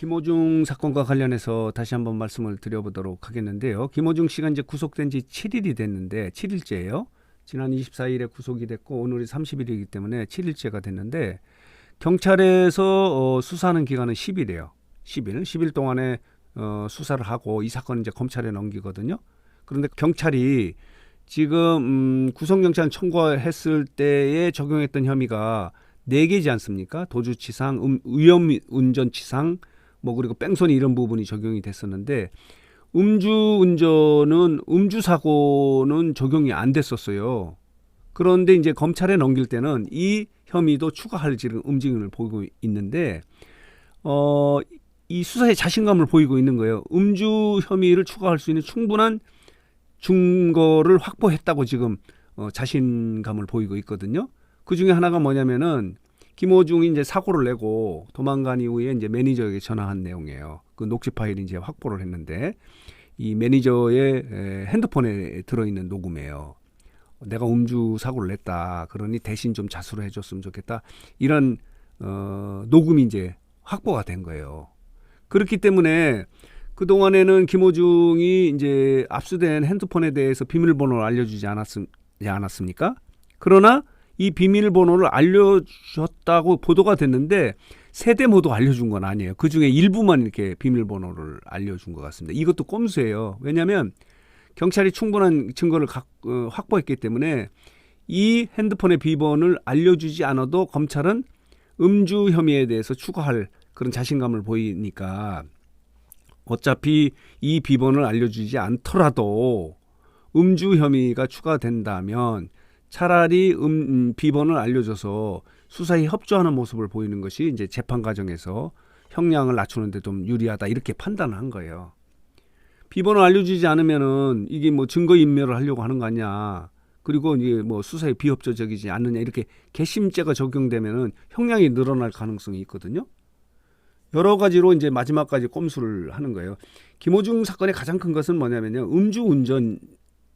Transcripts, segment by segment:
김호중 사건과 관련해서 다시 한번 말씀을 드려보도록 하겠는데요. 김호중 씨가 이제 구속된 지 7일이 됐는데 7일째예요. 지난 24일에 구속이 됐고 오늘이 30일이기 때문에 7일째가 됐는데 경찰에서 수사하는 기간은 10일이에요. 10일 동안에 수사를 하고 이 사건은 이제 검찰에 넘기거든요. 그런데 경찰이 지금 구속영장 청구했을 때에 적용했던 혐의가 4개지 않습니까? 도주치상, 위험운전치상, 뭐 그리고 뺑소니 이런 부분이 적용이 됐었는데 음주사고는 적용이 안 됐었어요. 그런데 이제 검찰에 넘길 때는 이 혐의도 추가할 지금 움직임을 보이고 있는데 이 수사에 자신감을 보이고 있는 거예요. 음주 혐의를 추가할 수 있는 충분한 증거를 확보했다고 지금 자신감을 보이고 있거든요. 그 중에 하나가 뭐냐면은 김호중이 이제 사고를 내고 도망간 이후에 이제 매니저에게 전화한 내용이에요. 그 녹취 파일이 이제 확보를 했는데 이 매니저의 핸드폰에 들어있는 녹음이에요. 내가 음주 사고를 냈다. 그러니 대신 좀 자수를 해줬으면 좋겠다. 이런 녹음이 이제 확보가 된 거예요. 그렇기 때문에 그 동안에는 김호중이 이제 압수된 핸드폰에 대해서 비밀번호를 알려주지 않았습니까? 그러나 이 비밀번호를 알려줬다고 보도가 됐는데 세대 모두 알려준 건 아니에요. 그 중에 일부만 이렇게 비밀번호를 알려준 것 같습니다. 이것도 꼼수예요. 왜냐하면 경찰이 충분한 증거를 확보했기 때문에 이 핸드폰의 비번을 알려주지 않아도 검찰은 음주 혐의에 대해서 추가할 그런 자신감을 보이니까 어차피 이 비번을 알려주지 않더라도 음주 혐의가 추가된다면 차라리 비번을 알려줘서 수사에 협조하는 모습을 보이는 것이 이제 재판 과정에서 형량을 낮추는데 좀 유리하다 이렇게 판단을 한 거예요. 비번을 알려주지 않으면은 이게 뭐 증거 인멸을 하려고 하는 거 아니냐. 그리고 이게 뭐 수사에 비협조적이지 않느냐 이렇게 개심죄가 적용되면은 형량이 늘어날 가능성이 있거든요. 여러 가지로 이제 마지막까지 꼼수를 하는 거예요. 김호중 사건의 가장 큰 것은 뭐냐면요. 음주운전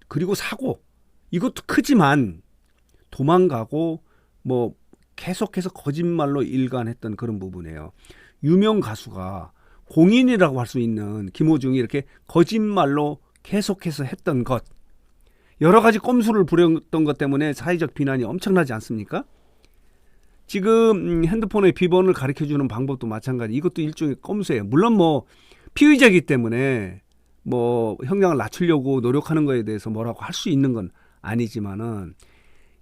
그리고 사고 이것도 크지만 도망가고 뭐 계속해서 거짓말로 일관했던 그런 부분이에요. 유명 가수가 공인이라고 할 수 있는 김호중이 이렇게 거짓말로 계속해서 했던 것 여러 가지 꼼수를 부렸던 것 때문에 사회적 비난이 엄청나지 않습니까? 지금 핸드폰의 비번을 가르쳐주는 방법도 마찬가지. 이것도 일종의 꼼수예요. 물론 뭐 피의자이기 때문에 뭐 형량을 낮추려고 노력하는 거에 대해서 뭐라고 할 수 있는 건 아니지만은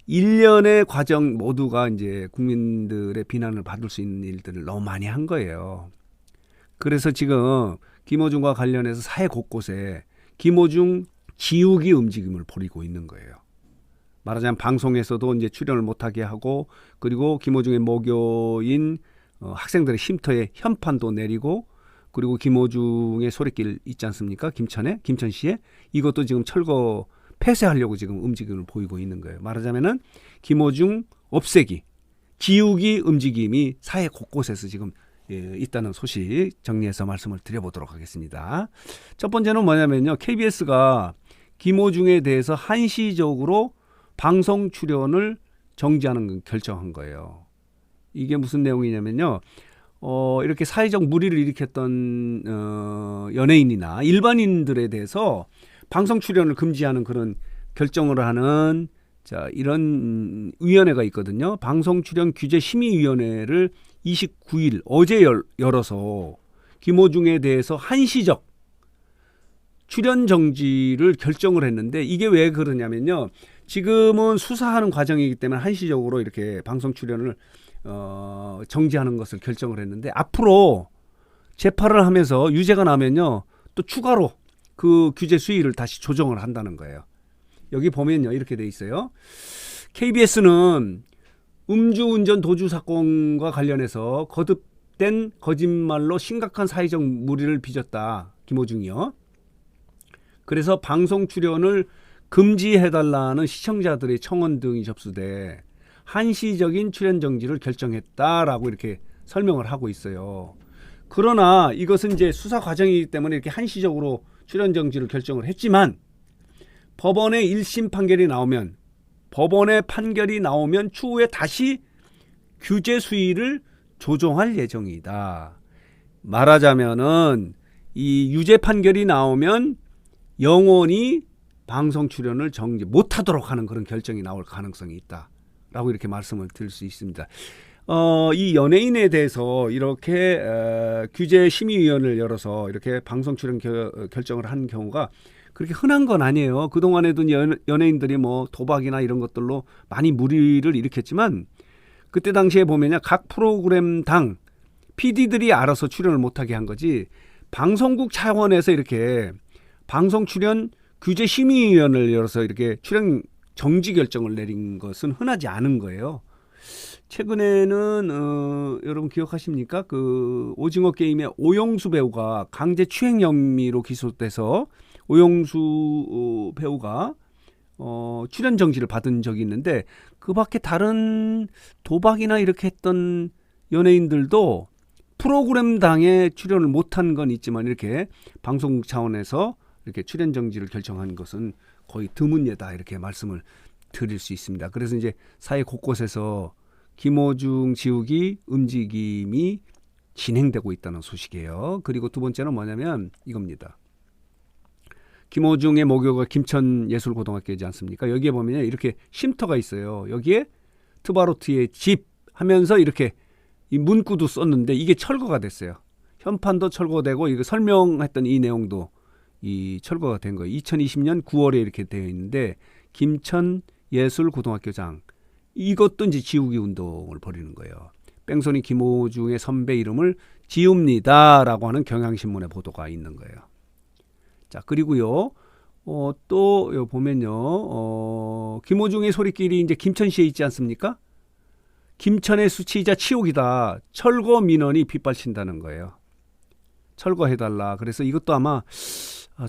일련의 과정 모두가 이제 국민들의 비난을 받을 수 있는 일들을 너무 많이 한 거예요. 그래서 지금 김호중과 관련해서 사회 곳곳에 김호중 지우기 움직임을 벌이고 있는 거예요. 말하자면 방송에서도 이제 출연을 못하게 하고 그리고 김호중의 모교인 학생들의 쉼터에 현판도 내리고 그리고 김호중의 소리길 있지 않습니까? 김천시에 이것도 지금 철거 폐쇄하려고 지금 움직임을 보이고 있는 거예요. 말하자면은 김호중 없애기, 지우기 움직임이 사회 곳곳에서 지금 있다는 소식 정리해서 말씀을 드려보도록 하겠습니다. 첫 번째는 뭐냐면요. KBS가 김호중에 대해서 한시적으로 방송 출연을 정지하는 결정한 거예요. 이게 무슨 내용이냐면요. 이렇게 사회적 물의를 일으켰던 연예인이나 일반인들에 대해서 방송 출연을 금지하는 그런 결정을 하는 이런 위원회가 있거든요. 방송 출연 규제 심의위원회를 29일 어제 열어서 김호중에 대해서 한시적 출연 정지를 결정을 했는데 이게 왜 그러냐면요. 지금은 수사하는 과정이기 때문에 한시적으로 이렇게 방송 출연을 정지하는 것을 결정을 했는데 앞으로 재판을 하면서 유죄가 나면요. 또 추가로 그 규제 수위를 다시 조정을 한다는 거예요. 여기 보면요. 이렇게 돼 있어요. KBS는 음주운전 도주 사건과 관련해서 거듭된 거짓말로 심각한 사회적 물의를 빚었다. 김호중이요. 그래서 방송 출연을 금지해달라는 시청자들의 청원 등이 접수돼 한시적인 출연 정지를 결정했다라고 이렇게 설명을 하고 있어요. 그러나 이것은 이제 수사 과정이기 때문에 이렇게 한시적으로 출연 정지를 결정을 했지만 법원의 1심 판결이 나오면 추후에 다시 규제 수위를 조정할 예정이다. 말하자면은 이 유죄 판결이 나오면 영원히 방송 출연을 정지 못하도록 하는 그런 결정이 나올 가능성이 있다라고 이렇게 말씀을 드릴 수 있습니다. 이 연예인에 대해서 이렇게 규제 심의위원회를 열어서 이렇게 방송 출연 결정을 한 경우가 그렇게 흔한 건 아니에요. 그동안에도 연예인들이 뭐 도박이나 이런 것들로 많이 물의를 일으켰지만 그때 당시에 보면요, 각 프로그램당 PD들이 알아서 출연을 못하게 한 거지, 방송국 차원에서 이렇게 방송 출연 규제 심의위원회를 열어서 이렇게 출연 정지 결정을 내린 것은 흔하지 않은 거예요. 최근에는 여러분 기억하십니까? 그 오징어 게임의 오영수 배우가 강제 추행 혐의로 기소돼서 오영수 배우가 출연 정지를 받은 적이 있는데, 그 밖에 다른 도박이나 이렇게 했던 연예인들도 프로그램당에 출연을 못한 건 있지만 이렇게 방송국 차원에서 이렇게 출연 정지를 결정한 것은 거의 드문 예다, 이렇게 말씀을 드릴 수 있습니다. 그래서 이제 사회 곳곳에서 김어중 지우기 움직임이 진행되고 있다는 소식이에요. 그리고 두 번째는 뭐냐면 이겁니다. 김어중의 모교가 김천예술고등학교이지 않습니까? 여기에 보면 이렇게 쉼터가 있어요. 여기에 트바로트의 집 하면서 이렇게 이 문구도 썼는데 이게 철거가 됐어요. 현판도 철거되고 이거 설명했던 이 내용도 이 철거가 된 거예요. 2020년 9월에 이렇게 되어 있는데, 김천예술고등학교장, 이것도 이제 지우기 운동을 벌이는 거예요. 뺑소니 김어중의 선배 이름을 지웁니다라고 하는 경향신문의 보도가 있는 거예요. 자, 그리고요, 또 보면요, 김어중의 소리끼리 이제 김천시에 있지 않습니까? 김천의 수치이자 치욕이다, 철거 민원이 빗발친다는 거예요. 철거해달라. 그래서 이것도 아마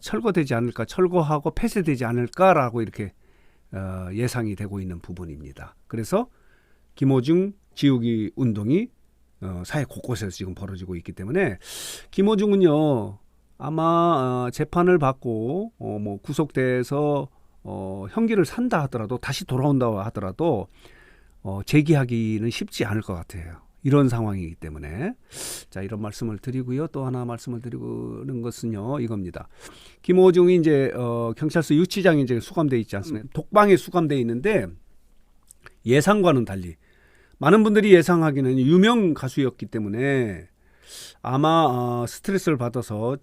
철거되지 않을까, 철거하고 폐쇄되지 않을까라고 이렇게 예상이 되고 있는 부분입니다. 그래서 김어중 지우기 운동이 사회 곳곳에서 지금 벌어지고 있기 때문에 김어중은요, 아마 재판을 받고 뭐 구속돼서 형기를 산다 하더라도, 다시 돌아온다 하더라도 재기하기는 쉽지 않을 것 같아요. 이런 상황이기 때문에. 자, 이런 말씀을 드리고요. 또 하나 말씀을 드리는 것은요, 이겁니다. 김어중이 이제 경찰서 유치장에 이제 수감돼 있지 않습니까? 독방에 수감돼 있는데, 예상과는 달리 많은 분들이 예상하기는 유명 가수였기 때문에 아마 스트레스를 받아서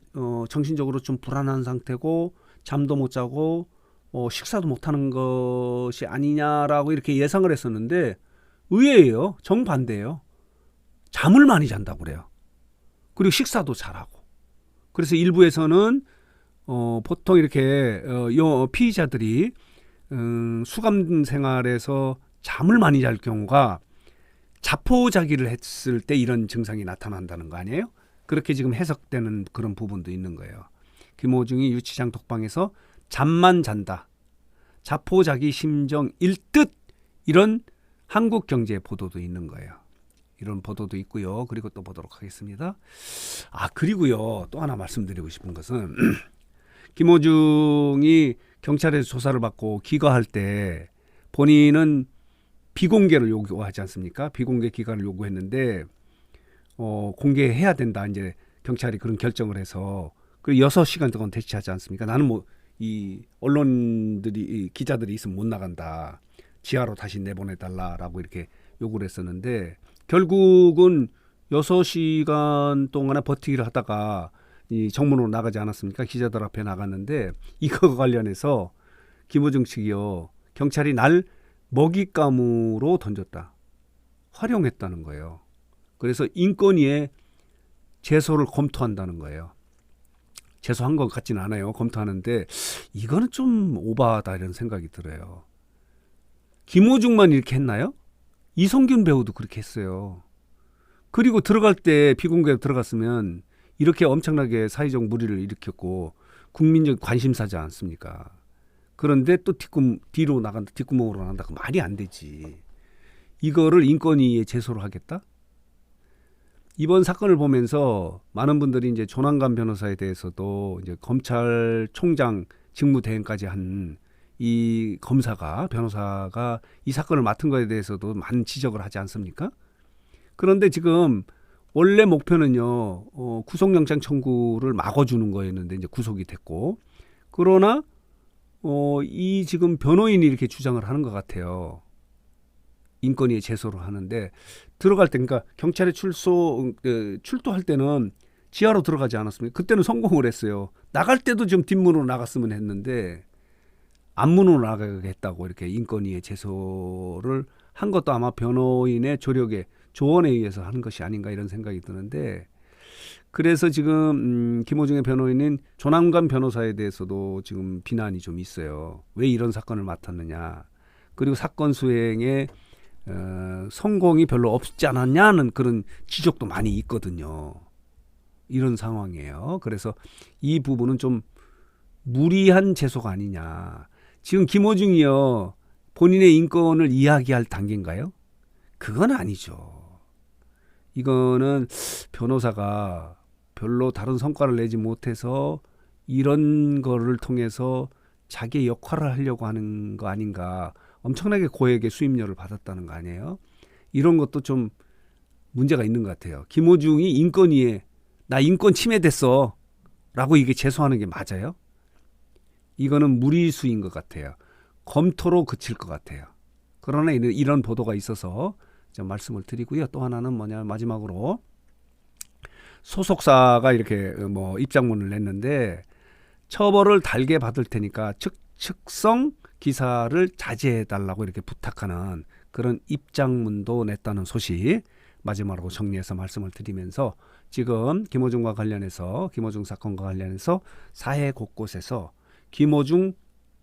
정신적으로 좀 불안한 상태고 잠도 못 자고 식사도 못하는 것이 아니냐라고 이렇게 예상을 했었는데, 의외예요. 정반대예요. 잠을 많이 잔다고 그래요. 그리고 식사도 잘하고. 그래서 일부에서는 보통 이렇게 피의자들이 수감 생활에서 잠을 많이 잘 경우가 자포자기를 했을 때 이런 증상이 나타난다는 거 아니에요? 그렇게 지금 해석되는 그런 부분도 있는 거예요. 김어중이 유치장 독방에서 잠만 잔다, 자포자기 심정일 듯, 이런 한국경제 보도도 있는 거예요. 이런 보도도 있고요. 그리고 또 보도록 하겠습니다. 그리고요, 또 하나 말씀드리고 싶은 것은 김어중이 경찰에서 조사를 받고 기가할 때 본인은 비공개를 요구하지 않습니까? 비공개 기간을 요구했는데 공개해야 된다, 이제 경찰이 그런 결정을 해서, 그리고 6시간 동안 대치하지 않습니까? 나는 뭐 이 언론들이, 기자들이 있으면 못 나간다, 지하로 다시 내보내달라라고 이렇게 요구를 했었는데, 결국은 6시간 동안에 버티기를 하다가 이 정문으로 나가지 않았습니까? 기자들 앞에 나갔는데, 이거 관련해서 김어중 측이요, 경찰이 날 먹잇감으로 던졌다, 활용했다는 거예요. 그래서 인권위에 제소를 검토한다는 거예요. 제소한 것 같지는 않아요. 검토하는데 이거는 좀 오바다, 이런 생각이 들어요. 김어중만 이렇게 했나요? 이성균 배우도 그렇게 했어요. 그리고 들어갈 때 비공개로 들어갔으면 이렇게 엄청나게 사회적 물의를 일으켰고 국민적 관심사지 않습니까? 그런데 또 뒤로 나간다, 뒷구멍으로 나간다, 말이 안 되지. 이거를 인권위에 제소를 하겠다? 이번 사건을 보면서 많은 분들이 이제 조난관 변호사에 대해서도 이제 검찰총장 직무대행까지 한 이 변호사가 이 사건을 맡은 것에 대해서도 많은 지적을 하지 않습니까? 그런데 지금 원래 목표는요, 구속영장 청구를 막아주는 거였는데 이제 구속이 됐고, 그러나 이 지금 변호인이 이렇게 주장을 하는 것 같아요. 인권위에 제소를 하는데 들어갈 때, 그러니까 경찰에 출두할 때는 지하로 들어가지 않았습니까? 그때는 성공을 했어요. 나갈 때도 좀 뒷문으로 나갔으면 했는데 앞문으로 나가게 했다고 이렇게 인권위에 제소를 한 것도 아마 변호인의 조언에 의해서 하는 것이 아닌가 이런 생각이 드는데, 그래서 지금 김호중의 변호인은 조남관 변호사에 대해서도 지금 비난이 좀 있어요. 왜 이런 사건을 맡았느냐. 그리고 사건 수행에 성공이 별로 없지 않았냐는 그런 지적도 많이 있거든요. 이런 상황이에요. 그래서 이 부분은 좀 무리한 제소가 아니냐. 지금 김호중이요, 본인의 인권을 이야기할 단계인가요? 그건 아니죠. 이거는 변호사가 별로 다른 성과를 내지 못해서 이런 거를 통해서 자기의 역할을 하려고 하는 거 아닌가. 엄청나게 고액의 수임료를 받았다는 거 아니에요? 이런 것도 좀 문제가 있는 것 같아요. 김호중이 인권위에 나 인권 침해됐어 라고 이게 제소하는 게 맞아요? 이거는 무리수인 것 같아요. 검토로 그칠 것 같아요. 그러나 이런 보도가 있어서 좀 말씀을 드리고요. 또 하나는 뭐냐, 마지막으로 소속사가 이렇게 뭐 입장문을 냈는데 처벌을 달게 받을 테니까 측성 기사를 자제해달라고 이렇게 부탁하는 그런 입장문도 냈다는 소식 마지막으로 정리해서 말씀을 드리면서, 지금 김호중과 관련해서, 김호중 사건과 관련해서 사회 곳곳에서 김호중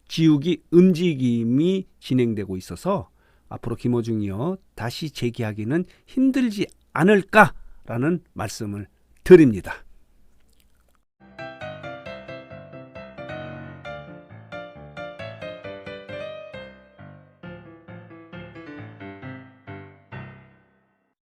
지우기 움직임이 진행되고 있어서 앞으로 김호중이요 다시 재기하기는 힘들지 않을까라는 말씀을 드립니다.